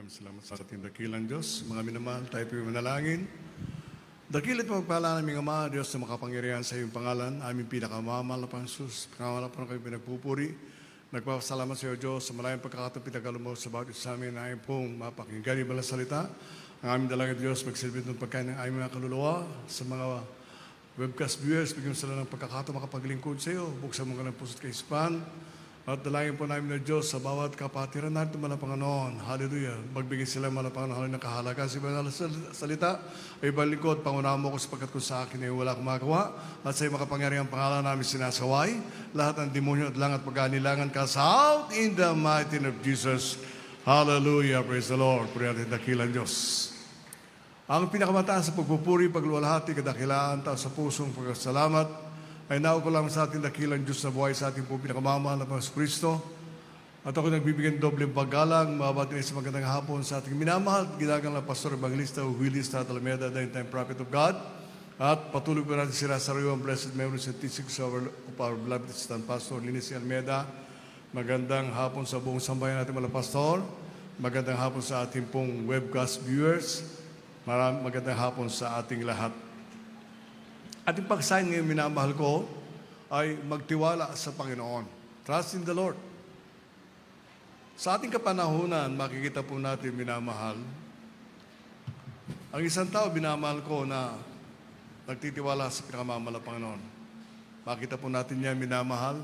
Maraming salamat sa ating dakilang Diyos. Mga minamahal, tayo po manalangin. Dakilat magpala naming Ama, Diyos na makapangyarihan sa iyong pangalan, aming pinakamamahal na Panginoon, pangalan po na kayo pinagpupuri. Nagpapasalamat sa iyo, Diyos, sa malayang pagkakataon pinagkaloob sa bawat isa sa amin na ayon pong mapakinggan yung balang salita. Ang aming dalaga, Diyos, magsilbi ng pagkain ng aming mga kaluluwa sa mga webcast viewers, bigyan sila ng pagkakataon makapaglingkod sa iyo. Buksan mo ka ng puso't kaisipan. At dalangin po namin na Diyos sa bawat kapatiran natin, mga Panginoon. Hallelujah. Magbigay sila, mga Panginoon, ng kahalaga. Sa banal na salita, ay balikod, pangunahan mo ko sapagkat kung sa akin ay wala akong magawa. At sa iyo makapangyarihan pangalan namin sinasaway. Lahat ng demonyo at langat pagkanilangan cast out in the mighty name of Jesus. Hallelujah. Praise the Lord. Puri natin dakilang Diyos. Ang pinakamataas sa pagpupuri, pagluwalhati, kadakilaan, tao sa pusong pagkasalamat, ay nauko lang sa ating dakilang Diyos na buhay sa ating po pinakamamahal na Panginoon Kristo. At ako nagbibigyan dobleng paggalang, mababatin sa magandang hapon sa ating minamahal, ginagang na Pastor Evangelista Willis Tatalmeda, the time prophet of God. At patuloy po natin sila sa ang blessed memories and teachings of our beloved assistant Pastor Linis Almeda. Magandang hapon sa buong sambayan natin mga Pastor. Magandang hapon sa ating pong webcast viewers. Magandang hapon sa ating lahat. Ating pagsayin ngayon, minamahal ko, ay magtiwala sa Panginoon. Trust in the Lord. Sa ating kapanahunan, makikita po natin, minamahal, ang isang tao, minamahal ko, na nagtitiwala sa pinakamamahal na Panginoon. Makita po natin niya, minamahal,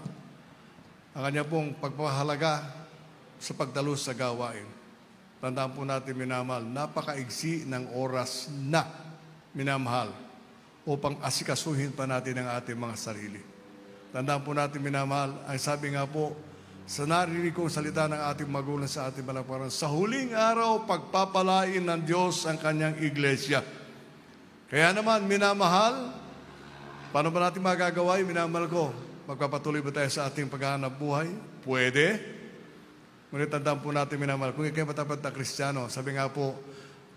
ang kanya pong pagpapahalaga sa pagdalos sa gawain. Tandaan po natin, minamahal, napakaigsi ng oras na, minamahal, upang asikasuhin pa natin ang ating mga sarili. Tandaan po natin, minamahal, ang sabi nga po, sa narinig kong salita ng ating magulang sa ating malaparanan, sa huling araw, pagpapalain ng Diyos ang kanyang iglesia. Kaya naman, minamahal, paano ba natin magagawa? Minamahal ko, magpapatuloy ba tayo sa ating paghahanap buhay? Pwede. Ngunit tandaan po natin, minamahal, kung ikaw matapat na Kristiyano, sabi nga po,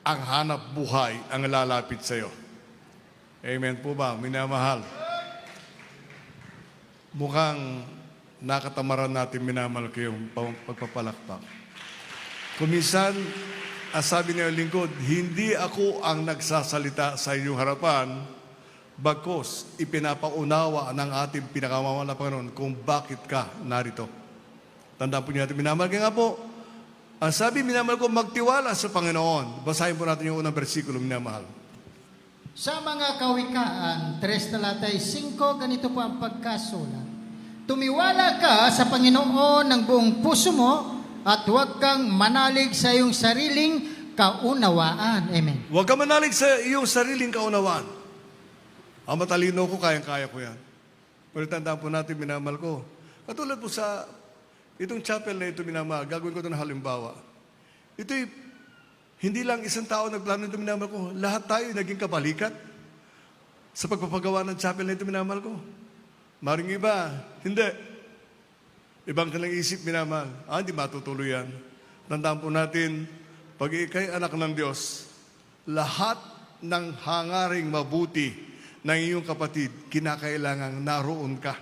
ang hanap buhay ang lalapit sa iyo. Amen po ba, minamahal? Mukhang nakatamaran natin, minamahal, kayong pagpapalakpak. Kuminsan, ang sabi niya lingkod, hindi ako ang nagsasalita sa inyong harapan, bagkus ipinapaunawa ng ating pinakamamahal na Panginoon kung bakit ka narito. Tandaan po niyo natin, minamahal, kaya nga po, ang sabi, minamahal ko, magtiwala sa Panginoon. Basahin po natin yung unang bersikulo, minamahal. Sa mga kawikaan, 3:5, ganito po ang pagkasulat. Tumiwala ka sa Panginoon ng buong puso mo at huwag kang manalig sa iyong sariling kaunawaan. Amen. Huwag kang manalig sa iyong sariling kaunawaan. Ang matalino ko, kayang-kaya ko yan. Pero tandaan po natin, minamahal ko. Katulad po sa itong chapel na ito, minamahal, gagawin ko ito ng halimbawa. Ito'y hindi lang isang tao nagplano ito, minamahal ko. Lahat tayo naging kabalikat sa pagpapagawa ng chapel na ito, minamahal ko. Maring iba, hindi. Ibang kanilang isip, minamahal. Hindi matutuloy yan. Tandaan po natin, pag ikay anak ng Diyos, lahat ng hangaring mabuti ng iyong kapatid, kinakailangang naroon ka.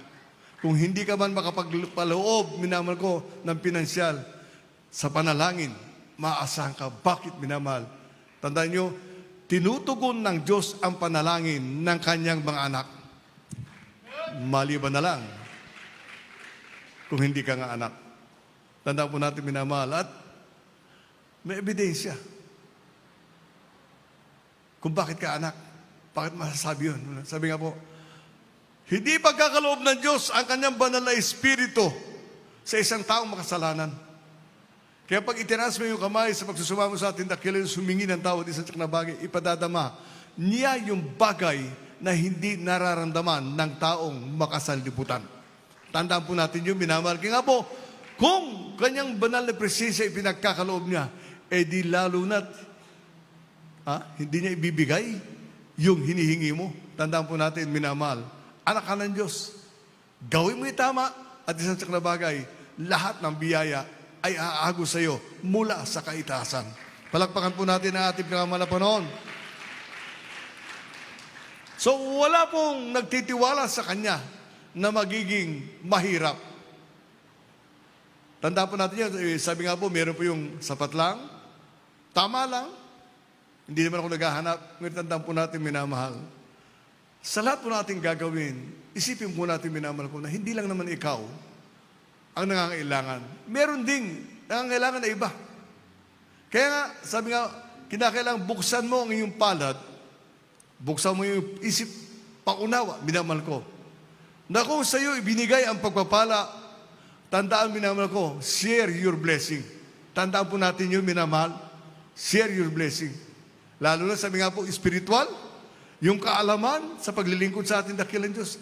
Kung hindi ka man makapagpaloob, minamahal ko, ng pinansyal, sa panalangin, maasahan ka. Bakit, minamahal? Tandaan nyo, tinutugon ng Diyos ang panalangin ng kanyang mga anak. Maliban na lang kung hindi ka nga anak. Tandaan po natin, minamahal, at may ebidensya kung bakit ka anak. Bakit masasabi yun? Sabi nga po, hindi pagkakaloob ng Diyos ang kanyang banal na espiritu sa isang taong makasalanan. Kaya pag itinaas mo yung kamay sa pagsusumamo sa ating dakilan, sumingi ng tawad isang tsak na bagay, ipadadama niya yung bagay na hindi nararamdaman ng taong makasanlibutan. Tandaan po natin yung minamahal. Kaya nga po, kung kanyang banal na presensya ipinagkakaloob niya, di lalo na't hindi niya ibibigay yung hinihingi mo. Tandaan po natin, minamahal, anak ka ng Diyos. Gawin mo yung tama at isang tsak na bagay, lahat ng biyaya ay aago sa iyo mula sa kaitaasan. Palakpakan po natin ang ating pinakamahal na Panginoon. So, wala pong nagtitiwala sa Kanya na magiging mahirap. Tanda po natin yan, sabi nga po, meron po yung sapat lang, Tama lang, hindi naman ako naghahanap, ngunit tandaan po natin, minamahal. Sa lahat po natin gagawin, isipin po natin, minamahal ko, na hindi lang naman ikaw ang nangangailangan. Meron ding nangangailangan na iba. Kaya nga, sabi nga, kinakailangan buksan mo ang iyong palad, buksan mo yung isip, paunawa, minamahal ko, na kung sa iyo ibinigay ang pagpapala, tandaan, minamahal ko, share your blessing. Tandaan po natin yun, minamahal, share your blessing. Lalo na, sabi nga po, spiritual, yung kaalaman sa paglilingkod sa ating dakilang Diyos.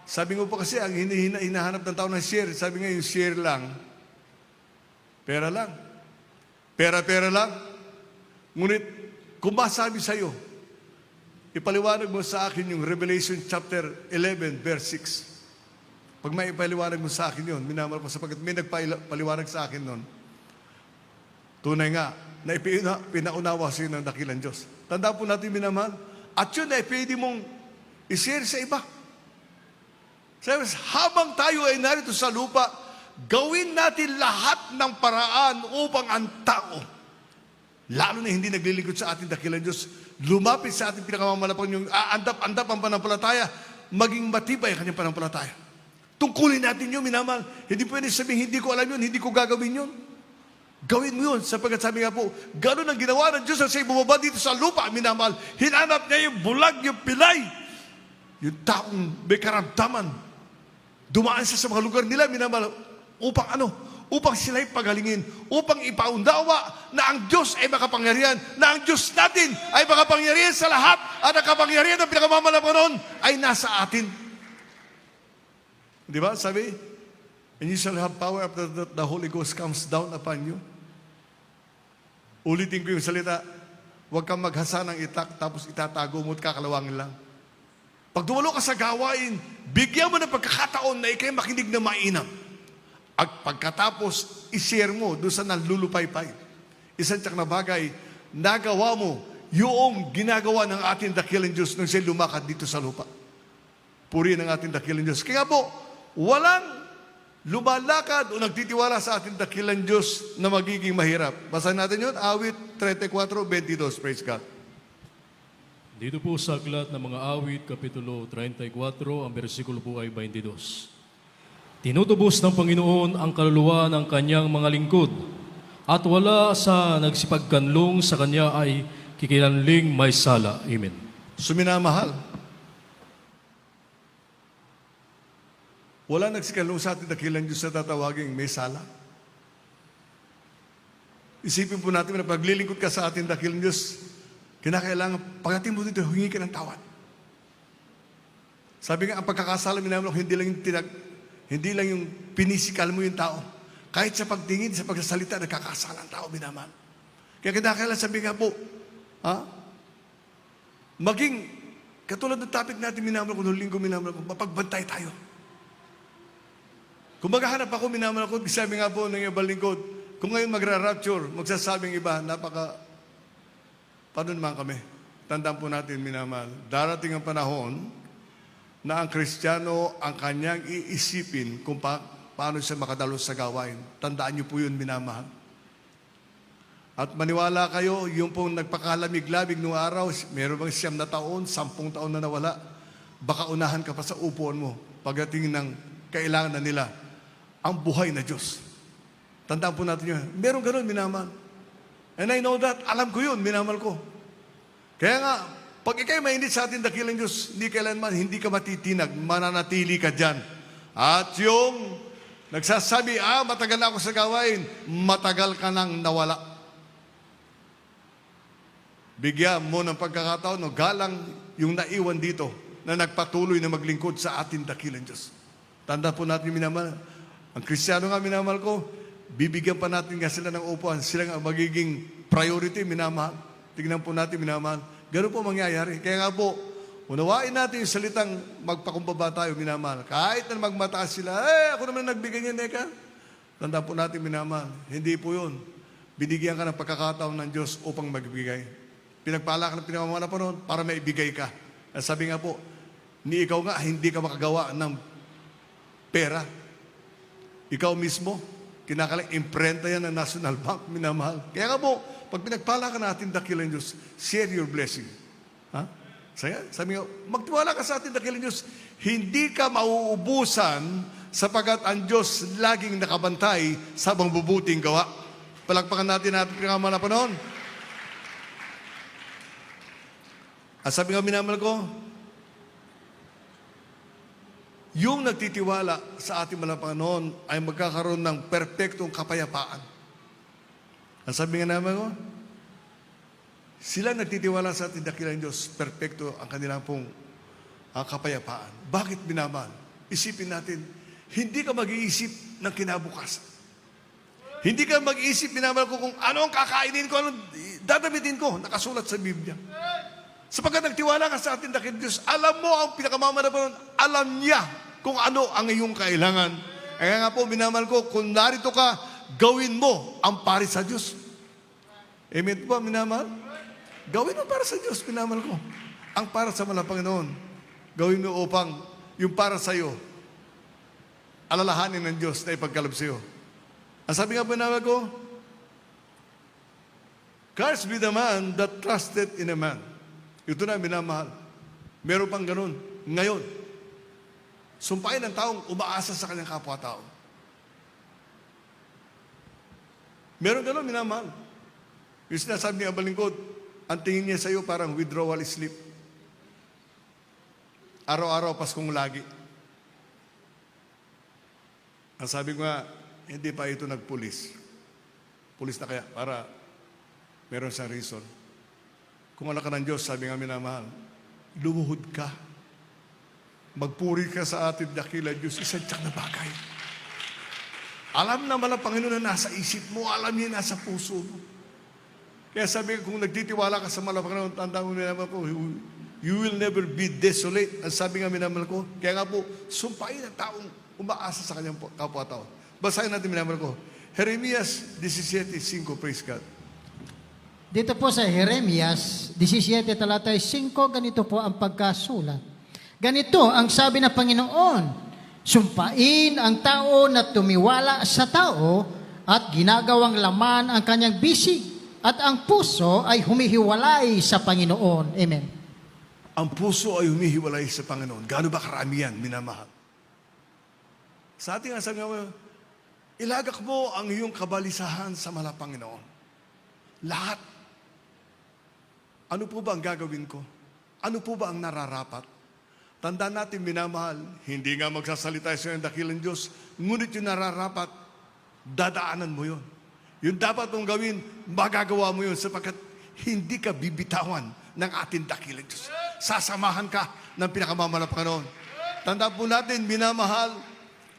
Sabi nga po kasi, ang hinahanap ng tao na share, sabi nga yung share lang, pera lang. Pera lang. Ngunit, kung masabi sa iyo, ipaliwanag mo sa akin yung Revelation chapter 11, verse 6. Pag may ipaliwanag mo sa akin yun, minamahal ko, sapagkat may nagpaliwanag sa akin nun, tunay nga, na pinaunawa sa iyo ng dakilang Diyos. Tandaan po natin, minamahal, at yun ay pwede mong i-share sa iba. Sabi, habang tayo ay narito sa lupa, gawin natin lahat ng paraan upang ang tao, lalo na hindi naglilingkod sa ating dakilang Diyos, lumapit sa ating pinakamamalapang yung andap ang panampalataya, maging matibay ang kanyang panampalataya. Tungkulin natin yun, minamahal. Hindi pwede sabihin, hindi ko alam yun, hindi ko gagawin yun. Gawin mo yun, sapagkat sabi nga po, gano'n ang ginawa ng Diyos sa bumaba dito sa lupa, minamahal. Hinanap niya yung bulag, yung pilay, yung taong may karamdaman. Dumaan siya sa mga lugar nila, minamahal, upang ano? Upang sila'y pagalingin, upang ipaundawa na ang Diyos ay makapangyarihan, na ang Diyos natin ay makapangyarihan sa lahat, at ang kapangyarihan ng pinakamamalapan noon ay nasa atin. Di ba? Sabi, and you shall have power after that the Holy Ghost comes down upon you. Ulitin ko yung salita, huwag kang maghasa ng itak, tapos itatago mo at kakalawangin lang. Pag dumalo ka sa gawain, bigyan mo ng pagkakataon na ikay makinig na mainam. At pagkatapos, i-share mo doon sa nalulupaypay. Isang tsak na bagay, nagawa mo yung ginagawa ng ating dakilang Diyos nung siya lumakad dito sa lupa. Puri ng ating dakilang Diyos. Kaya po, walang lumalakad o nagtitiwala sa ating dakilang Diyos na magiging mahirap. Basahin natin yun, awit 34:22. Praise God. Dito po sa aklat ng mga awit, Kapitulo 34, ang bersikulo po ay 22. Tinutubos ng Panginoon ang kaluluwa ng kanyang mga lingkod, at wala sa nagsipagkanlong sa kanya ay kikilanling may sala. Amen. Suminamahal. Wala nagsikanlong sa ating dakilang Diyos na tatawaging may sala. Isipin po natin na paglilingkod ka sa ating dakilang Diyos, kinakailangan, pagdating mo dito, humingi ka ng tawad. Sabi nga, ang pagkakasala, minamahal, hindi lang yung pinisikal mo yung tao. Kahit sa pagtingin, sa pagsasalita, nagkakasala ang tao, minamahal. Kaya kinakailangan, sabi nga po, maging, katulad ng topic natin, minamahal ko, noong linggo, minamahal ko, mapagbantay tayo. Kung maghahanap ako, minamahal ko, sabi nga po ng ibang lingkod, kung ngayon magra-rapture, magsasabing iba, paano naman kami? Tandaan po natin, minamahal, darating ang panahon na ang Kristiyano ang kanyang iisipin kung paano siya makadalo sa gawain. Tandaan niyo po yun, minamahal. At maniwala kayo, yung pong nagpakalamig-labig noong araw, meron bang 9 na taon, 10 taon na nawala, baka unahan ka pa sa upuan mo pagdating ng kailangan na nila ang buhay na Diyos. Tandaan po natin yun. Meron ganun, minamahal. And I know that, alam ko yun, minamahal ko. Kaya nga, pag ikay mainit sa ating dakilang Diyos, hindi kailanman, hindi ka matitinag, mananatili ka dyan. At yung nagsasabi, matagal na ako sa gawain, matagal ka nang nawala. Bigyan mo ng pagkakataon, galang yung naiwan dito na nagpatuloy na maglingkod sa ating dakilang Diyos. Tanda po natin, minamahal, ang Kristiyano nga, minamahal ko, bibigyan pa natin nga sila ng upuan, sila nga magiging priority, minamahal. Tingnan po natin, minamahal. Ganun po mangyayari. Kaya nga po, unawain natin yung salitang magpakumbaba tayo, minamahal. Kahit na magmataas sila, ako naman nagbigay niya, neka. Tanda po natin, minamahal. Hindi po yun. Binigyan ka ng pagkakataon ng Diyos upang magbigay. Pinagpala ka ng pinamamala pa noon para maibigay ka. At sabi nga po, ni ikaw nga, hindi ka makagawa ng pera. Ikaw mismo, Kinakalang imprenta yan ng National Bank, minamahal. Kaya nga po, pag pinagpala ka natin, dakilang Diyos, share your blessing. Ha? Sabi nga, magtiwala ka sa atin, dakilang Diyos. Hindi ka mauubusan sapagat ang Diyos laging nakabantay sa mabubuting gawa. Palakpakan natin natin pinakaman na panahon. At sabi nga, minamahal ko, yung nagtitiwala sa ating mga Panginoon ay magkakaroon ng perpektong kapayapaan. Ang sabi nga naman ko, sila nagtitiwala sa ating dakilang Diyos, perpekto ang kanilang pong kapayapaan. Bakit minamahal? Isipin natin, hindi ka mag-iisip ng kinabukasan. Hindi ka mag-iisip, minamahal ko, kung ano ang kakainin ko, ano dadamitin ko, nakasulat sa Biblia. Sapagkat nagtiwala ka sa ating dakilang Diyos, alam mo ang pinakamamanapan, alam niya kung ano ang iyong kailangan. Kaya nga po, minamahal ko, kung narito ka, gawin mo ang para sa Diyos. Amen po, minamahal? Gawin mo para sa Diyos, minamahal ko. Ang para sa mga Panginoon, gawin mo upang yung para sa iyo, alalahanin ng Diyos na ipagkaloob sa iyo. Ang sabi nga po, minamahal ko, cursed be the man that trusted in a man. Ito na, minamahal. Meron pang ganun. Ngayon, sumpain ng taong umaasa sa kanyang kapwa-tao. Meron ganun, minamahal. Yung sinasabi ni Abalingkod, ang tingin niya sa iyo parang withdrawal sleep. Araw-araw, Paskong lagi. Ang sabi ko nga, hindi pa ito nagpulis. Pulis na kaya, para meron siyang reason. Kung anak ka ng Diyos, sabi nga minamahal, lumuhod ka. Magpuri ka sa ating dakila Diyos, isang tiyak na bagay. Alam naman ang Panginoon na nasa isip mo, alam niya nasa puso mo. Kaya sabi ko, kung nagtitiwala ka sa mga Panginoon, tandaan mo minamahal ko, you will never be desolate. Ang sabi nga minamahal ko, kaya nga po, sumpain ang taong umaasa sa kanyang kapwa-tao. Basahin natin minamahal ko. Jeremias 17:5, praise God. Dito po sa Jeremias 17, talata 5, ganito po ang pagkasulat. Ganito ang sabi ng Panginoon, sumpain ang tao na tumiwala sa tao at ginagawang laman ang kanyang bisig at ang puso ay humihiwalay sa Panginoon. Amen. Ang puso ay humihiwalay sa Panginoon. Gaano ba karami yan, minamahal? Sa ating asal nga, ilagak mo ang iyong kabalisahan sa mga Panginoon. Lahat. Ano po ba ang gagawin ko? Ano po ba ang nararapat? Tandaan natin, minamahal, hindi nga magsasalita sa iyong dakilang Diyos, ngunit yung nararapat, dadaanan mo yun. Yung dapat mong gawin, magagawa mo yun sapagkat hindi ka bibitawan ng ating dakilang Diyos. Sasamahan ka ng pinakamamahal na Panginoon. Tandaan po natin, minamahal,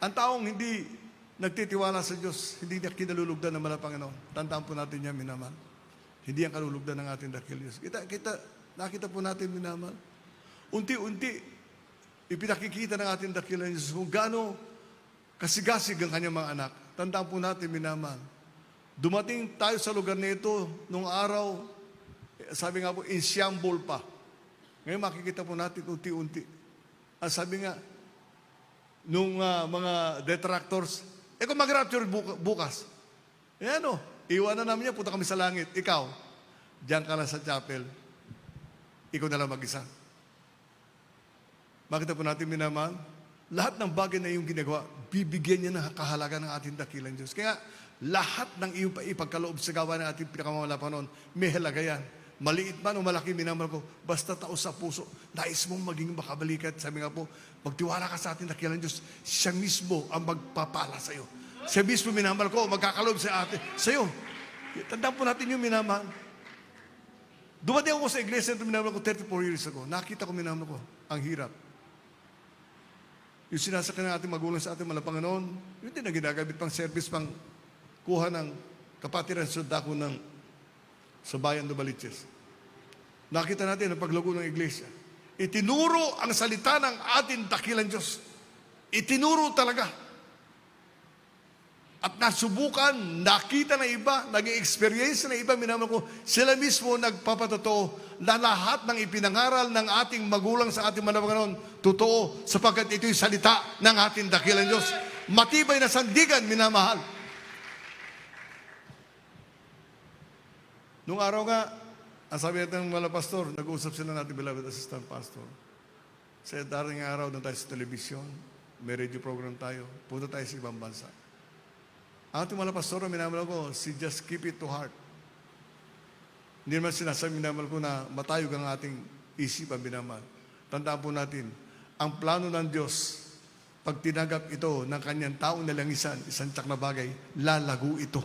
ang taong hindi nagtitiwala sa Diyos, hindi niya kinalulugdan ng mga Panginoon. Tandaan po natin yan, minamahal. Hindi ang kalulugdan ng ating dakilang Diyos. Nakita po natin, minamahal. Unti-unti, ipinakikita ng ating dakilang Diyos kung gaano kasigasig ang kanyang mga anak. Tandaan po natin, minamahal. Dumating tayo sa lugar na ito nung araw, sabi nga po, in siyambol pa. Ngayon makikita po natin unti-unti. Ang sabi nga, nung mga detractors, kung mag-rapture bukas, iwanan namin niya, punta kami sa langit. Ikaw, diyan ka lang sa chapel. Ikaw na lang mag-isa. Makita po natin, minamahal, lahat ng bagay na iyong ginagawa, bibigyan niya ng kahalaga ng ating dakilang Diyos. Kaya, lahat ng iyong ipagkaloob sa gawa ng ating pinakamamahal na Panginoon, may halaga yan. Maliit man o malaki, minamahal ko, basta tao sa puso, nais mong maging makabalikat. Sabi nga po, magtiwala ka sa ating dakilang Diyos, siya mismo ang magpapala sa iyo. Siya mismo, minamahal ko, magkakaloob sa iyo. Tandaan po natin yung minamahal. Dumating ako sa iglesia ito, minamahal ko, 34 years ago. Nakita ko, minamahal ko, ang hirap. Yung sinasakyan ng ating magulang sa ating mga Panginoon, yun din na ginagamit pang service, pang kuha ng kapatiran sa dako sa bayan ng Baliches. Nakita natin ang paglago ng iglesia. Itinuro ang salita ng ating dakilang Diyos. Itinuro talaga. At nasubukan, nakita na iba, nag-experience na iba, minamahal ko, sila mismo nagpapatotoo na lahat ng ipinangaral ng ating magulang sa ating mga Panginoon, totoo, sapagkat ito'y salita ng ating dakilang Diyos. Matibay na sandigan, minamahal. Nung araw nga, ang sabi natin ng mga pastor, nag-uusap sila natin, beloved assistant pastor. Sa daring araw na tayo sa telebisyon, may radio program tayo, punta tayo sa ibang bansa. Ang ating mga pastor, minamahal ko, si just keep it to heart. Hindi naman sinasabi, minamahal ko na matayog ang ating isipan, minamahal. Tandaan po natin, ang plano ng Diyos, pag tinagap ito ng kanyang taong nalangisan, isang tiyak na bagay, lalago ito.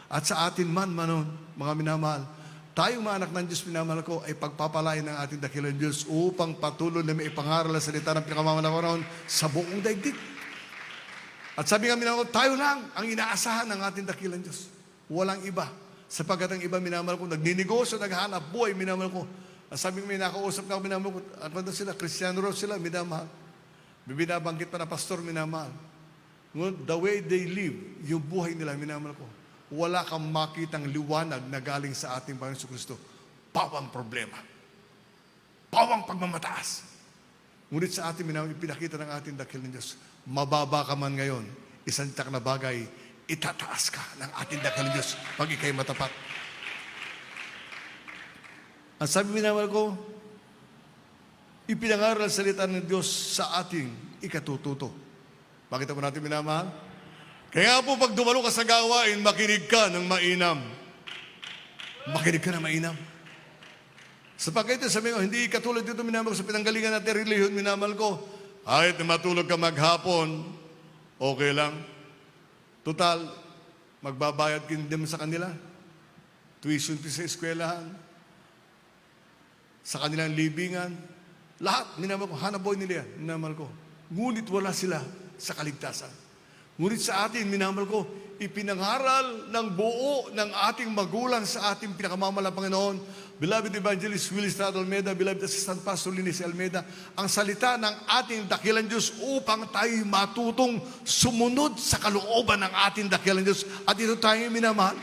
At sa atin man, mga minamahal, tayong mga anak ng Diyos, minamahal ko, ay pagpapalain ng ating dakilang Diyos upang patuloy na may ipangaral ang salita ng pinakamamalawan sa buong daigdig. At sabi nga minamahal ko, tayo lang ang inaasahan ng ating dakilang Diyos. Walang iba. Sapagat ang iba, minamahal ko, nagninegosyo, naghahanap buhay, minamahal ko. At sabi ko, may nakausap na ako, minamahal ko, at ano sila, Kristiyano raw sila, minamahal. Binabanggit pa na pastor, minamahal. The way they live, yung buhay nila, minamahal ko, wala kang makitang liwanag na galing sa ating Panginoon Kristo. Pawang problema. Pawang pagmamataas. Ngunit sa ating minamahal, pinakita ng ating dakilang Diyos, mababa ka man ngayon, isang tiyak na bagay, itataas ka ng ating dakilang Diyos pag ikay matapat. Ang sabi minamahal ko, ipinangaral ang salita ng Diyos sa ating ikatututo. Bakit po natin minamahal? Kaya po pag dumalo ka sa gawain, makinig ka ng mainam. Makinig ka ng mainam. Sapagkat ito, sabi ko, hindi katulad dito minamahal ko sa pinanggalingan natin relihiyon, minamahal ko, kahit na matulog ka maghapon, okay lang. Total, magbabayad ka din sa kanila. Tuition fee sa eskwelahan, sa kanilang libingan. Lahat, minamahal ko, hanaboy nila yan, minamahal ko. Ngunit wala sila sa kaligtasan. Ngunit sa atin, minamahal ko, ipinangaral ng buo ng ating magulang sa ating pinakamamalang Panginoon, beloved Evangelist Willis Estrada Almeida, beloved Assistant Pastor Linis Almeida, ang salita ng ating dakilang Diyos upang tayo matutong sumunod sa kalooban ng ating dakilang Diyos. At ito tayo minamahal.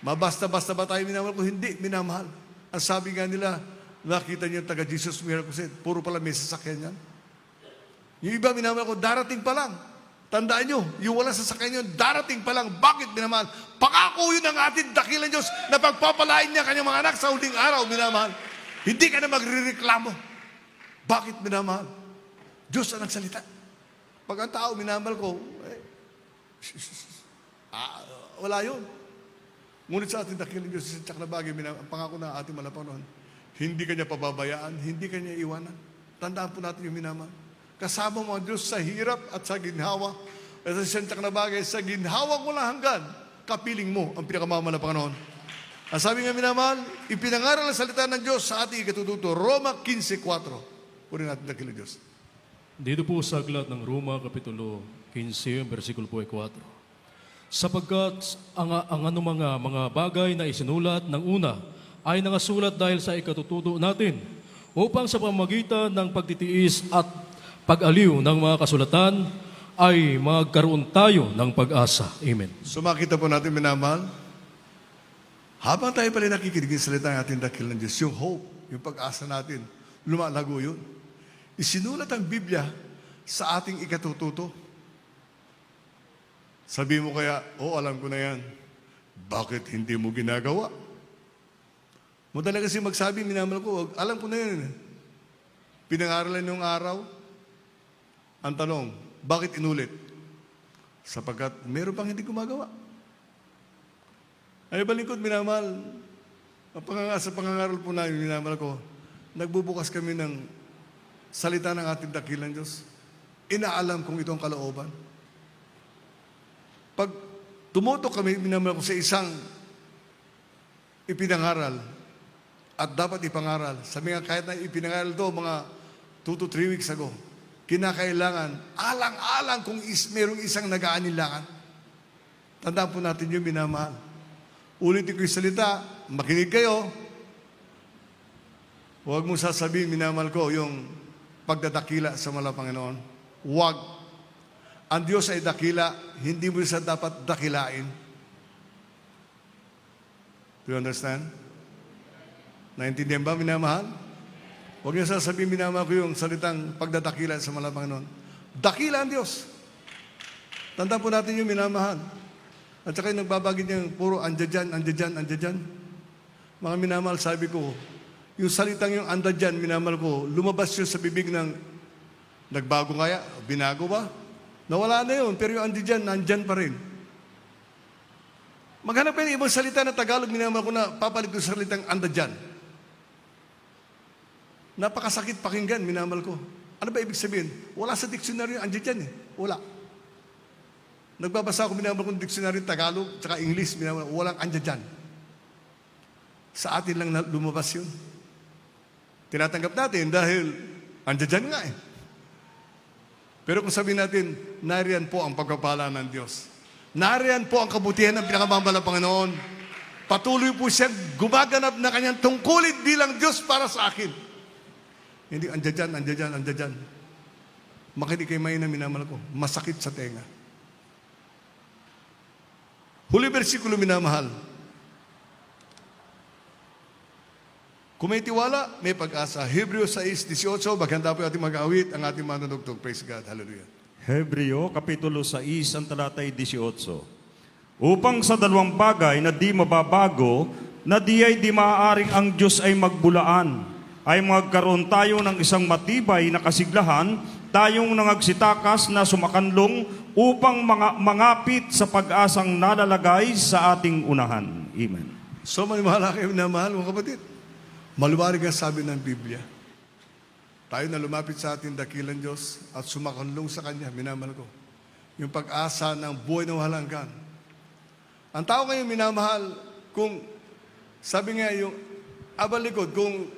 Mabasta-basta ba tayo minamahal ko? Hindi, minamahal. Ang sabi nga nila, nakita niyo taga Jesus Miracle Set, puro pala may sasakyan yan. Yung iba minamahal ko, darating pa lang. Tandaan nyo, yung wala sasakyan yun, darating pa lang. Bakit minamahal? Pangako yun ng ating dakilang Diyos na pagpapalain niya kanyang mga anak sa huling araw, minamahal. Hindi ka na magre-reklamo. Bakit minamahal? Diyos ang nagsalita. Pag ang tao minamahal ko, wala yun. Ngunit sa ating dakilang Diyos, sa na bagay, ang pangako na ating malapanon, hindi kanya pababayaan, hindi kanya iwanan. Tandaan po natin yung minamahal. Kasama mo ang Diyos sa hirap at sa ginhawa. At sa siyang na bagay, sa ginhawa ko lang hanggan, kapiling mo ang pinakamamahal na Panginoon. Ang sabi nga minamahal, ipinangaral ang salita ng Diyos sa ating ikatututo, Roma 15:4. Puri natin dakilang Diyos. Dito po sa aklat ng Roma, Kapitulo 15, versikulo po 4. Sapagkat ang anumang mga bagay na isinulat ng una ay nangasulat dahil sa ikatututo natin, upang sa pamamagitan ng pagtitiis at pag-aliw ng mga kasulatan ay magkaroon tayo ng pag-asa. Amen. So makita po natin, minamahal, habang tayo pala nakikinig sa salita ng ating dakilang Diyos, yung hope, yung pag-asa natin, lumalago yun. Isinulat ang Biblia sa ating ikatututo. Sabi mo kaya, alam ko na yan. Bakit hindi mo ginagawa? Madali kasi magsabi, minamahal ko, alam ko na yan. Pinangaralan yung araw. Ang tanong, bakit inulit? Sapagkat meron pang hindi gumagawa. Ay balingkod, minamahal. Sa pangangaral po namin, minamahal ko, nagbubukas kami ng salita ng ating dakilang Diyos. Inaalam kung itong kalooban. Pag tumutok kami, minamahal ko, sa isang ipinangaral at dapat ipangaral. Sabi nga, kahit na ipinangaral ito mga 2 to 3 weeks ago, kinakailangan, alang-alang kung merong isang nag-aanilangan. Tandaan po natin yung minamahal. Ulitin ko yung salita, makinig kayo. Huwag mo sasabihin, minamahal ko, yung pagdadakila sa mga Panginoon. Huwag. Ang Diyos ay dakila, hindi mo siya dapat dakilain. Do you understand? Naintindihan ba, minamahal? Huwag niyo sasabihin, minamahal ko yung salitang pagdadakila sa mga Panginoon. Dakila ang Diyos. Tandaan po natin yung minamahal. At saka yung nagbabagin niya, puro andyan dyan. Mga minamahal, sabi ko, yung salitang yung anda dyan, minamahal ko, lumabas yun sa bibig ng nagbago kaya, binago ba? Nawala na yun, pero yung andi dyan, nandyan pa rin. Maghanap kayo ng ibang salita na Tagalog, minamahal ko na papalit ko sa salitang anda dyan. Napakasakit pakinggan, minamahal ko. Ano ba ibig sabihin? Wala sa diksyonaryo, andi dyan eh. Wala. Nagbabasa ako, minamahal ko ng diksyonaryo Tagalog, tsaka English, minamahal ko, walang andi dyan. Sa atin lang lumabas yun. Tinatanggap natin dahil andyan nga eh. Pero kung sabihin natin, nariyan po ang pagpapala ng Diyos. Nariyan po ang kabutihan ng pinakamamahal ng Panginoon. Patuloy po siyang gumaganap na kanyang tungkulin bilang Diyos para sa akin. Hindi, andyan. Makinig kay May na minamahal ko. Masakit sa tenga. Huli versikulo minamahal. Kung may tiwala, may pag-asa. Hebrews 6:18, maghanda po ating mag-awit, ang ating manunugtog. Praise God. Hallelujah. Hebreo, Kapitulo 6, ang talatay 18. Upang sa dalawang bagay na di mababago, na di ay di maaaring ang Diyos ay magbulaan, ay magkaroon tayo ng isang matibay na kasiglahan, tayong nangagsitakas na sumakanlong upang mangapit sa pag-asang nalalagay sa ating unahan. Amen. So, maniwala kayo na mahal, mga kapatid. Maluwarig ang sabi ng Biblia. Tayo na lumapit sa ating dakilang Diyos at sumakanlong sa Kanya, minamahal ko. Yung pag-asa ng buhay na walang hanggan. Ang tao ngayon minamahal, kung, sabi nga yung abalikod, kung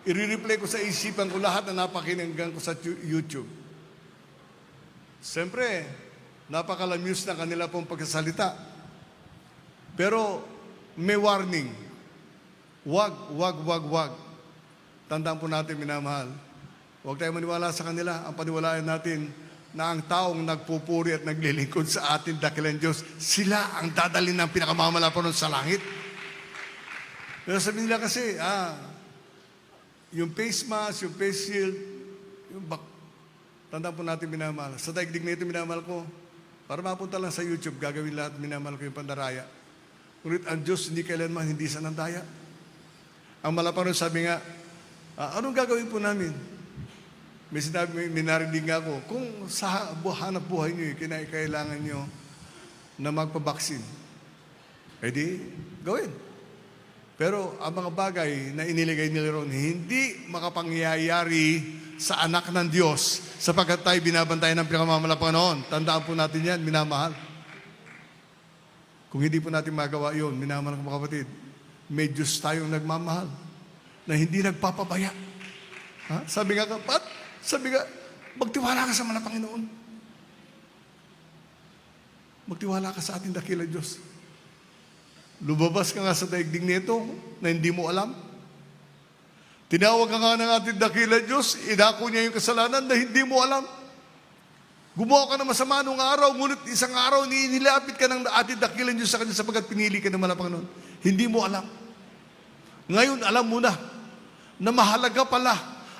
i-replay ko sa isipan ko lahat na napakinanggan ko sa YouTube. Siyempre, napakalamuse na kanila pong pagkasalita. Pero, may warning. Wag. Tandaan po natin, minamahal. Huwag tayo maniwala sa kanila. Ang paniwalaan natin na ang taong nagpupuri at naglilingkod sa ating dakilang Diyos, sila ang dadalhin ng pinakamamalapanon sa langit. Pero sabi nila kasi, yung face mask, yung face shield, tandaan po natin, minamahal. Sa daigdig na ito, minamahal ko, para mapunta lang sa YouTube, gagawin lahat, minamahal ko yung pandaraya. Ngunit ang Diyos hindi kailanman hindi sanandaya. Ang malapanon sabi nga, anong gagawin po namin? May sinabi, may narinig nga ako, kung sa hanap buhay nyo, kailangan nyo na magpabaksin, di, gawin. Pero ang mga bagay na iniligay nila ron, hindi makapangyayari sa anak ng Diyos sapagkat tayo binabantayan ng pinakamamahal na Panginoon. Tandaan po natin yan, minamahal. Kung hindi po natin magawa yun, minamahal ko mga kapatid, may Diyos tayong nagmamahal na hindi nagpapabaya. Sabi nga, magtiwala ka sa mga Panginoon. Magtiwala ka sa ating dakilang Diyos. Lumabas ka nga sa daigdig nito na hindi mo alam. Tinawag ka nga ng ating dakilang Diyos, inako niya yung kasalanan na hindi mo alam. Gumawa ka ng masama nung araw, ngunit isang araw nilapit ka ng ating dakilang Diyos sa Kanya sapagkat pinili ka ng mga Panginoon. Hindi mo alam. Ngayon, alam mo na mahalaga pala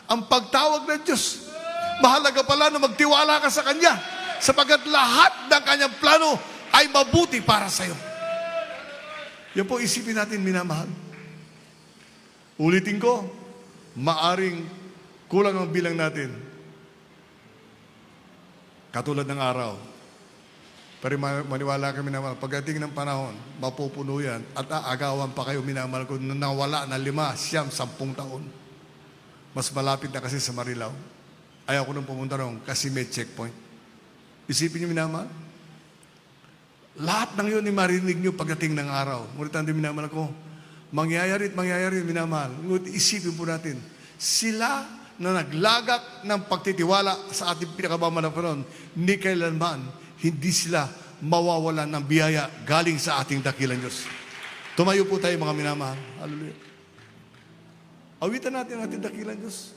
ang pagtawag ng Diyos. Mahalaga pala na magtiwala ka sa Kanya sapagkat lahat ng Kanyang plano ay mabuti para sa iyo. Yan po isipin natin, minamahal. Ulitin ko, maaring kulang ang bilang natin. Katulad ng araw. Pero maniwala kami naman, pagdating ng panahon, mapupuno yan at aagawan pa kayo, minamahal ko, na nawala na 5, 10 taon. Mas malapit na kasi sa Marilao. Ayaw ko nang pumunta ron kasi may checkpoint. Isipin niyo, minamahal. Lahat ng yun ay marinig niyo pagdating ng araw. Ngunit ang minamahal ko, mangyayari, minamahal. Ngunit isipin po natin, sila na naglagak ng pagtitiwala sa ating pinakamamahal na Panginoon, ni kailanman hindi sila mawawalan ng biyaya galing sa ating dakilang Diyos. Tumayo po tayo, mga minamahal. Hallelujah. Awitan natin ang ating dakilang Diyos.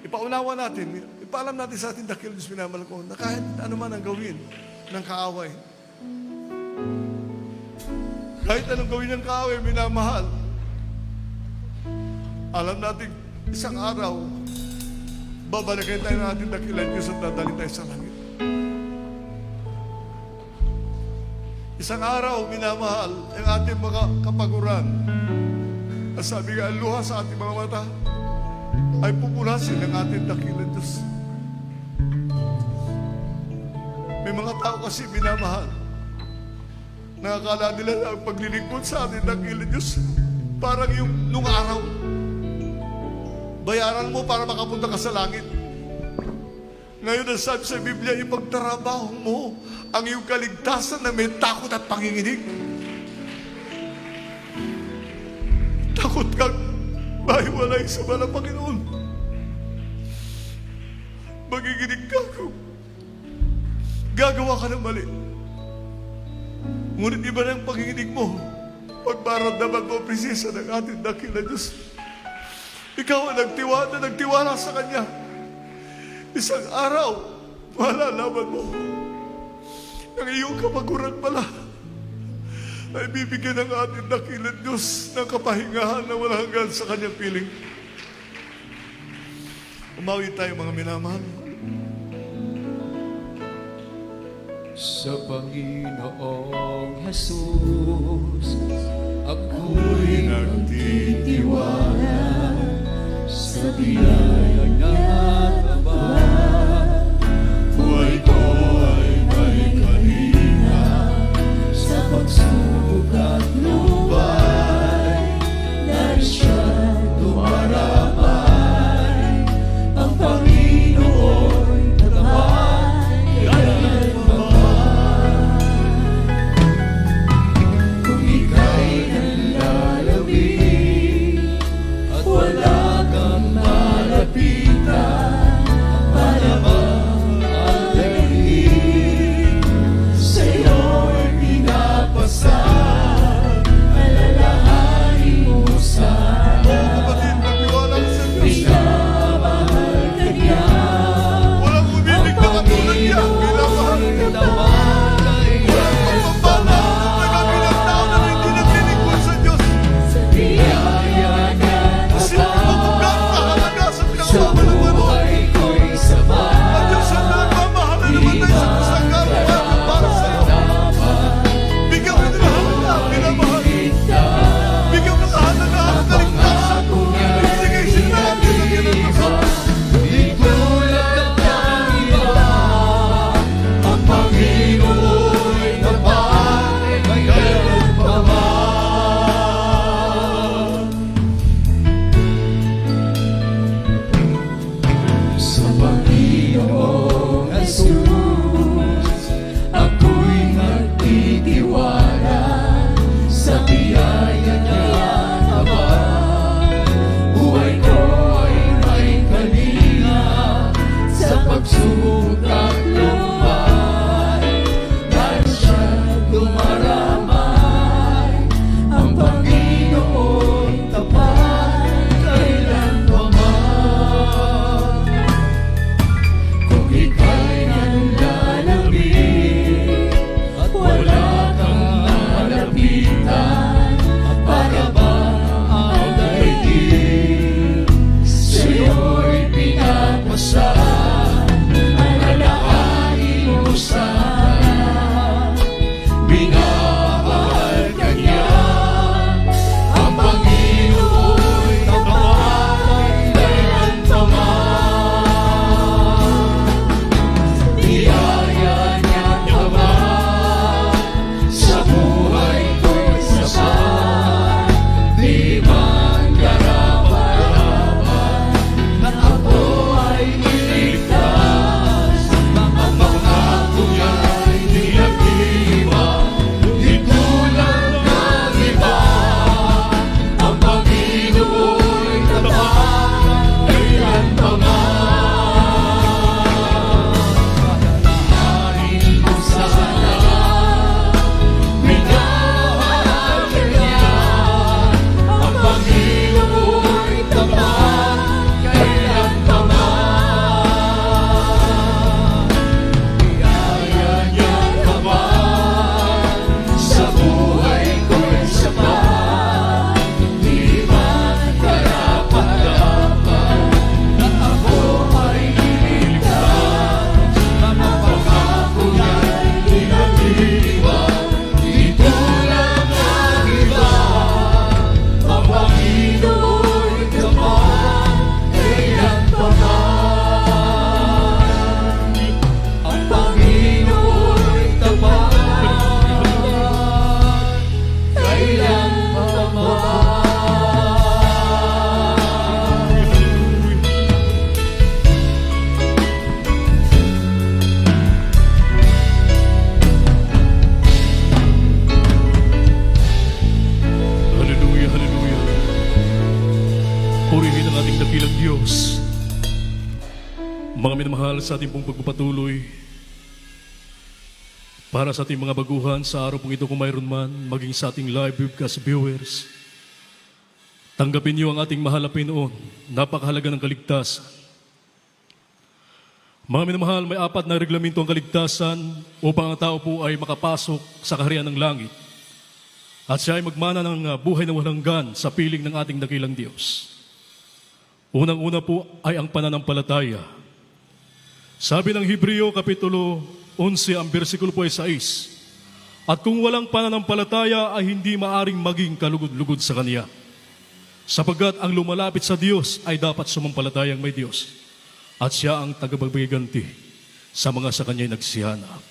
Ipaunawa natin, ipaalam natin sa ating dakilang Diyos, minamahal ko, na kahit ano man ang gawin ng kaaway. Kahit anong gawin ng kaaway, minamahal. Alam natin, isang araw, babalikan tayo ng ating dakilang Diyos at dadalhin tayo sa langit. Isang araw, minamahal, ang ating mga kapaguran. Ang sabi nga, ang luha sa ating mga mata ay pupulasin ng ating dakilang Diyos. May mga tao kasi minamahal. Nakakala nila na ang paglilingkod sa ating dakilang Diyos parang yung nung araw. Bayaran mo para makapunta ka sa langit. Ngayon ang sabi sa Biblia, ipagtrabaho mo ang iyong kaligtasan na may takot at panginginig. Takot kang mahiwalay sa balang Panginoon. Magiginig ka kung gagawa ka ng mali. Ngunit iba na ang panginginig mo pag maramdaman mo ang presensya ng ating dakilang Diyos. Ikaw ang nagtiwala sa Kanya. Isang araw, malalaman mo ang iyong kapaguran pala ay bibigyan ng ating dakilang Diyos ng kapahingahan na walang hanggan sa Kanyang piling. Umawi tayo mga minamahal. Sa Panginoong Jesus, ako'y nagtitiwala sa biyaya ng Ama. Buhay ko ay may kanina sa pagsubok at lubay, dahil siya dumarapay, ang Panginoon tatamay kailanman. Kung ika'y nanlalawin at wala kang malay, Mga minamahal, sa ating pong pagpapatuloy, para sa ating mga baguhan sa araw pong ito kung mayroon man, maging sa ating live webcast viewers, tanggapin niyo ang ating mahal na Panginoon, napakahalaga ng kaligtasan. Mga minamahal, may 4 na reglamento ang kaligtasan upang ang tao po ay makapasok sa kaharian ng langit. At siya ay magmana ng buhay na walang hanggan sa piling ng ating dakilang Diyos. Unang-una po ay ang pananampalataya. Sabi ng Hebreo Kapitulo 11, ang bersikulo po ay 6, at kung walang pananampalataya ay hindi maaring maging kalugod-lugod sa Kanya. Sapagkat ang lumalapit sa Diyos ay dapat sumampalatayang may Diyos. At siya ang tagapagbiganti sa mga sa Kanya'y nagsihanap.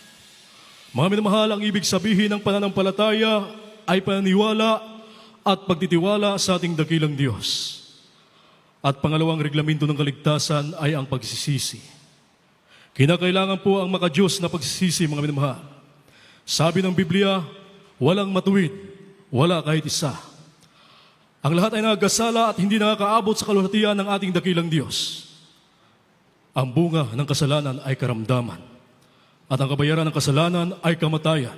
Mga minamahal, ang ibig sabihin ng pananampalataya ay paniniwala at pagtitiwala sa ating dakilang Diyos. At pangalawang reglamento ng kaligtasan ay ang pagsisisi. Kinakailangan po ang makadiyos na pagsisisi, mga minamahal. Sabi ng Biblia, walang matuwid, wala kahit isa. Ang lahat ay nagkasala at hindi nakakaabot sa kaluwalhatian ng ating dakilang Diyos. Ang bunga ng kasalanan ay karamdaman, at ang kabayaran ng kasalanan ay kamatayan.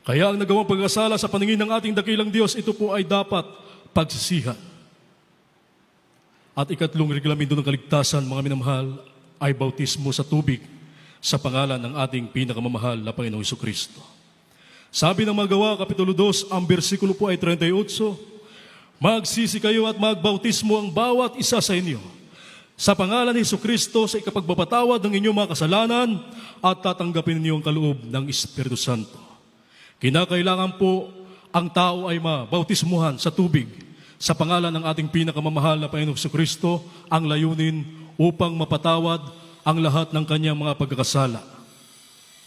Kaya ang nagawang pagkasala sa paningin ng ating dakilang Diyos, ito po ay dapat pagsisihan. At ikatlong reglamento ng kaligtasan, mga minamahal, ay bautismo sa tubig sa pangalan ng ating pinakamamahal na Panginoong Jesucristo. Sabi ng Magawa, Kapitulo 2, ang bersikulo po ay 38, magsisi kayo at magbautismo ang bawat isa sa inyo sa pangalan ni Jesucristo sa ikapagbabatawad ng inyong mga kasalanan at tatanggapin ninyo ang kaloob ng Espiritu Santo. Kinakailangan po ang tao ay mabautismuhan sa tubig sa pangalan ng ating pinakamamahal na Panginoong Jesucristo, ang layunin upang mapatawad ang lahat ng kanyang mga pagkakasala.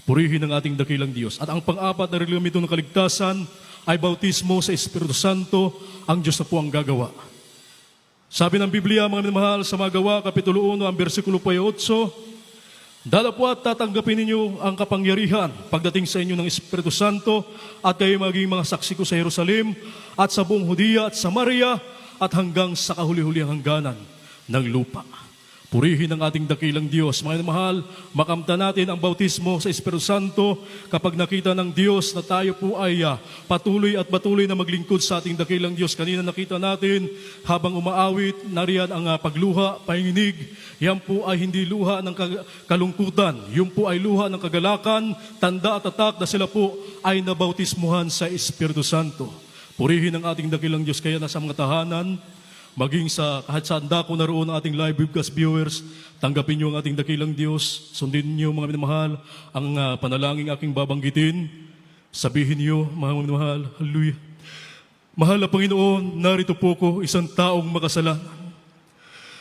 Purihin ang ating dakilang Diyos. At ang pang-4 na reglamento ng kaligtasan ay bautismo sa Espiritu Santo, ang Diyos na po ang gagawa. Sabi ng Biblia, mga minamahal, sa Magawa, Kapitulo 1, ang bersikulo 8, dalapuat tatanggapin ninyo ang kapangyarihan pagdating sa inyo ng Espiritu Santo at kayo maging mga saksi ko sa Jerusalem at sa buong Judea at Samaria at hanggang sa kahuli-hulihang hangganan ng lupa. Purihin ang ating dakilang Diyos. Mga mahal, makamta natin ang bautismo sa Espiritu Santo kapag nakita ng Diyos na tayo po ay patuloy na maglingkod sa ating dakilang Diyos. Kanina nakita natin habang umaawit, nariyan ang pagluha, pahinginig. Yan po ay hindi luha ng kalungkutan. Yung po ay luha ng kagalakan, tanda at tatak na sila po ay nabautismuhan sa Espiritu Santo. Purihin ang ating dakilang Diyos. Kaya nasa mga tahanan, maging sa kahit saan dako naroon ang ating live webcast viewers, tanggapin niyo ang ating dakilang Diyos, sundin niyo mga minamahal ang panalangin aking babanggitin. Sabihin niyo, mga minamahal, hallelujah. Mahal na Panginoon, narito po ko, isang taong makasalanan.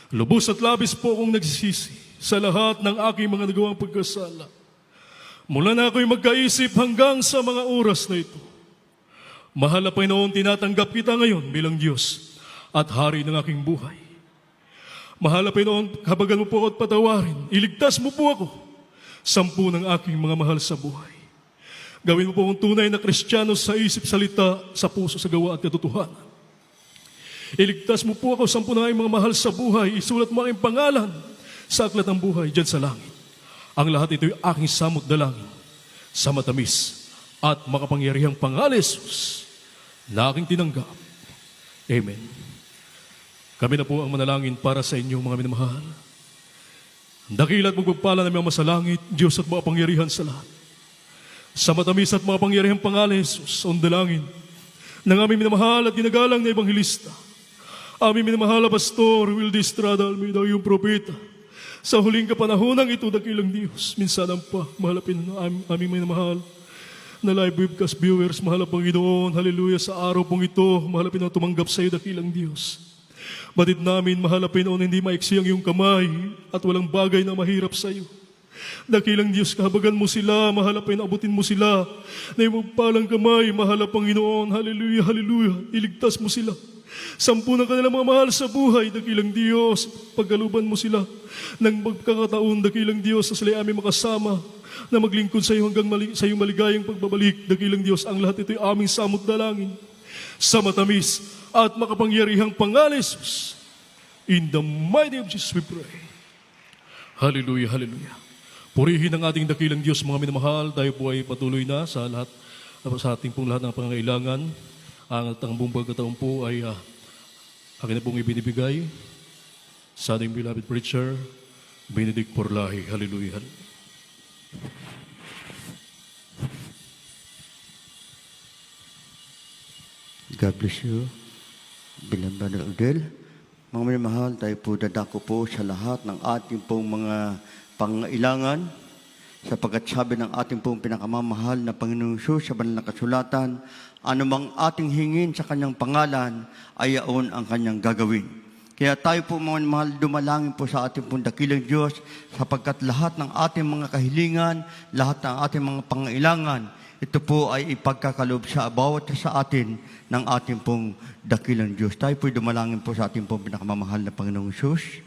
Lubos at labis po akong nagsisisi sa lahat ng aking mga nagawang pagkasala. Mula na ako'y magkaisip hanggang sa mga oras na ito. Mahal na Panginoon, tinatanggap kita ngayon bilang Diyos at hari ng aking buhay. Mahal na Panginoon, habagan mo po ako at patawarin. Iligtas mo po ako, 10 ng aking mga mahal sa buhay. Gawin mo po akong tunay na Kristiyano sa isip, salita, sa puso, sa gawa at katotohanan. Iligtas mo po ako, 10 ng aking mga mahal sa buhay. Isulat mo aking pangalan sa aklat ng buhay dyan sa langit. Ang lahat ito'y aking samot dalangin sa matamis at makapangyarihang pangalan Jesus na aking tinanggap. Amen. Kami na po ang manalangin para sa inyo, mga minamahal. Dakila at magpagpala na mga masalangit, Diyos at makapangyarihan sa lahat. Sa matamis at makapangyarihang pangalan, Jesus, ang dalangin ng aming minamahal at ginagalang na Ebanghelista. Aming minamahal na Pastor Wildy Estrada Almeida, yung propeta. Sa huling kapanahonang ito, dakilang Diyos, minsan ang pa, mahalapin na aming minamahal na live webcast viewers, mahal na Panginoon, hallelujah, sa araw pong ito, mahalapin na tumanggap sa iyo, dakilang Diyos. Batid namin, mahal na Panginoon, hindi maiksi ang iyong kamay at walang bagay na mahirap sa iyo. Dakilang Diyos, kahabagan mo sila, mahal na Panginoon, abutin mo sila, na iyong magpalang kamay, mahal na Panginoon, hallelujah, hallelujah, iligtas mo sila. 10 ng kanilang mga mahal sa buhay, dakilang Diyos, pagkaluban mo sila ng magkakataon, dakilang Diyos, na sila aming makasama, na maglingkod sa iyo hanggang sa iyong maligayang pagbabalik, dakilang Diyos, ang lahat ito'y aming samot dalangin sa matamis at makapangyarihang pangalan Jesus. In the mighty name of Jesus we pray. Hallelujah, hallelujah. Purihin ang ating dakilang Diyos, mga minamahal. Tayo po ay patuloy na sa ating pong lahat ng pangangailangan. Ang buong pagkataon po ay akin na pong ibinibigay sa ating beloved preacher, Benedict Porlahi. Hallelujah, hallelujah. God bless you. Bilang Brother Odel, mga minamahal, tayo po dadako po sa lahat ng ating pong mga pangailangan sapagkat sabi ng ating pong pinakamamahal na Panginoong Hesus sa banal na kasulatan, anumang ating hingin sa kanyang pangalan ay yaon ang kanyang gagawin. Kaya tayo po mga minamahal, dumalangin po sa ating pong dakilang Diyos sapagkat lahat ng ating mga kahilingan, lahat ng ating mga pangailangan, ito po ay ipagkakalob sa bawat sa atin ng ating pong dakilang Diyos. Tayo po dumalangin po sa ating pong pinakamamahal na Panginoong Hesus.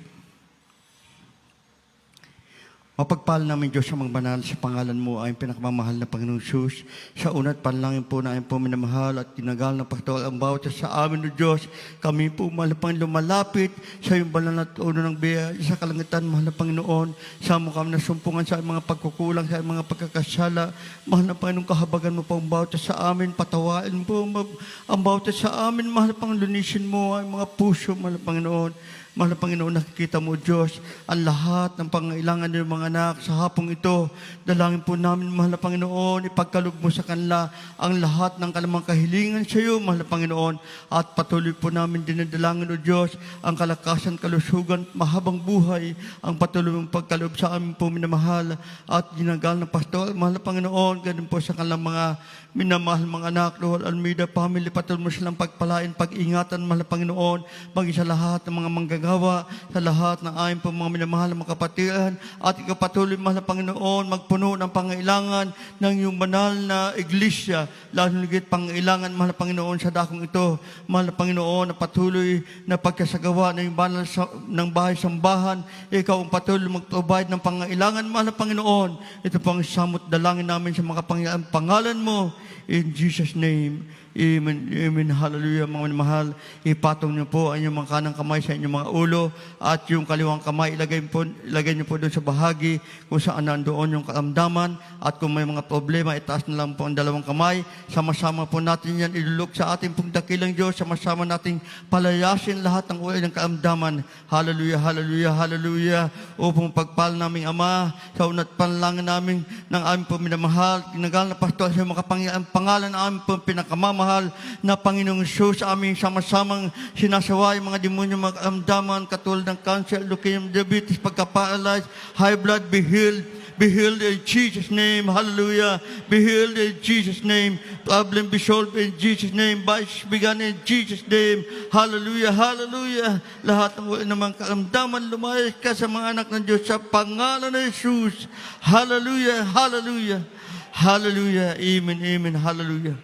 Mapagpahal namin Diyos sa mga banal sa pangalan mo ay pinakamamahal na Panginoong Hesus. Sa una't panalangin po na ay po minamahal at tinagal na pagtawal ang bawat sa amin, O Diyos. Kami po malapang lumalapit sa iyong banal na uno ng biyaya sa kalangitan, mahal na Panginoon. Sa mo kami nasumpungan sa mga pagkukulang, sa mga pagkakasala. Mahal na Panginoon, kahabagan mo po ang bawat sa amin. Patawain po ang bawat sa amin. Mahal na Panginoon, lunisin mo ang mga puso, mahal na Panginoon. Mahal na Panginoon, nakikita mo, Diyos, ang lahat ng pangailangan ng mga anak sa hapong ito. Dalangin po namin, mahal na Panginoon, ipagkaloob mo sa kanila ang lahat ng kalamang kahilingan sa iyo, mahal na Panginoon. At patuloy po namin dinadalangin, O Diyos, ang kalakasan, kalusugan, mahabang buhay, ang patuloy mong pagkaloob sa amin po minamahal at ginagal na pastor, mahal na Panginoon, ganun po sa kanilang mga minamahal mga anak, Lord Almeida family, patuloy mo silang pagpalain, pag-ingatan, mahal na Panginoon, maging sa lahat ng mga manggagawa, sa lahat ng ayon po mga minamahal na mga kapatiran, at ikapatuloy, mahal na Panginoon, magpuno ng pangailangan ng iyong banal na iglesia, lalo higit pangailangan, mahal na Panginoon, sa dakong ito, mahal na Panginoon, na patuloy na pagkasagawa ng iyong banal ng bahay-sambahan, ikaw ang patuloy mag-provide ng pangailangan, mahal na Panginoon. Ito pang samot dalangin namin sa mga pangalan mo. In Jesus' name, amen, amen, hallelujah. Mga mahal, ipatong niyo po ang inyong mga kanang kamay sa inyong mga ulo at yung kaliwang kamay, ilagay niyo po doon sa bahagi kung saan nandoon yung karamdaman, at kung may mga problema, itaas na lang po ang dalawang kamay. Sama-sama po natin yan ilulok sa ating pong dakilang Diyos, sama-sama nating palayasin lahat ng ulo ng karamdaman. Hallelujah, hallelujah, hallelujah. Upang pagpal naming Ama, sa unat panalangin namin ng aming po minamahal, kinagal na pastor sa mga pangalan ng aming po pinakamamahal na Panginoong Hesus, aming sama-samang sinasaway mga demonyo, mga karamdaman katulad ng cancer, leukemia, diabetes, pagka-paralyzed, high blood, be healed. Be healed in Jesus' name. Hallelujah. Be healed in Jesus' name. Problem be solved in Jesus' name. Vice began in Jesus' name. Hallelujah. Hallelujah. Lahat ng wala namang karamdaman, lumayas ka sa mga anak ng Diyos sa pangalan ng Jesus. Hallelujah. Hallelujah. Hallelujah. Amen. Amen. Hallelujah.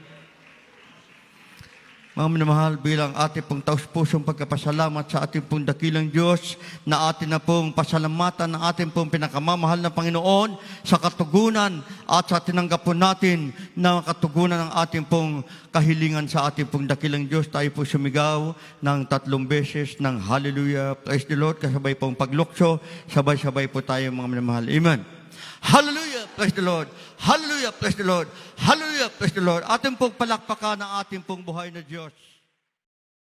Mga minamahal, bilang ating pong taus-pusong pagkapasalamat sa ating pong dakilang Diyos, na atin na pong pasalamatan ng ating pong pinakamamahal na Panginoon sa katugunan at sa tinanggap po natin na katugunan ng ating pong kahilingan sa ating pong dakilang Diyos. Tayo po sumigaw ng 3 beses ng Hallelujah, praise the Lord, kasabay pong paglukso, sabay-sabay po tayo mga minamahal. Amen. Hallelujah, praise the Lord. Hallelujah, praise the Lord. Hallelujah, praise the Lord. Ating pong palakpakan ang ating pong buhay na Diyos.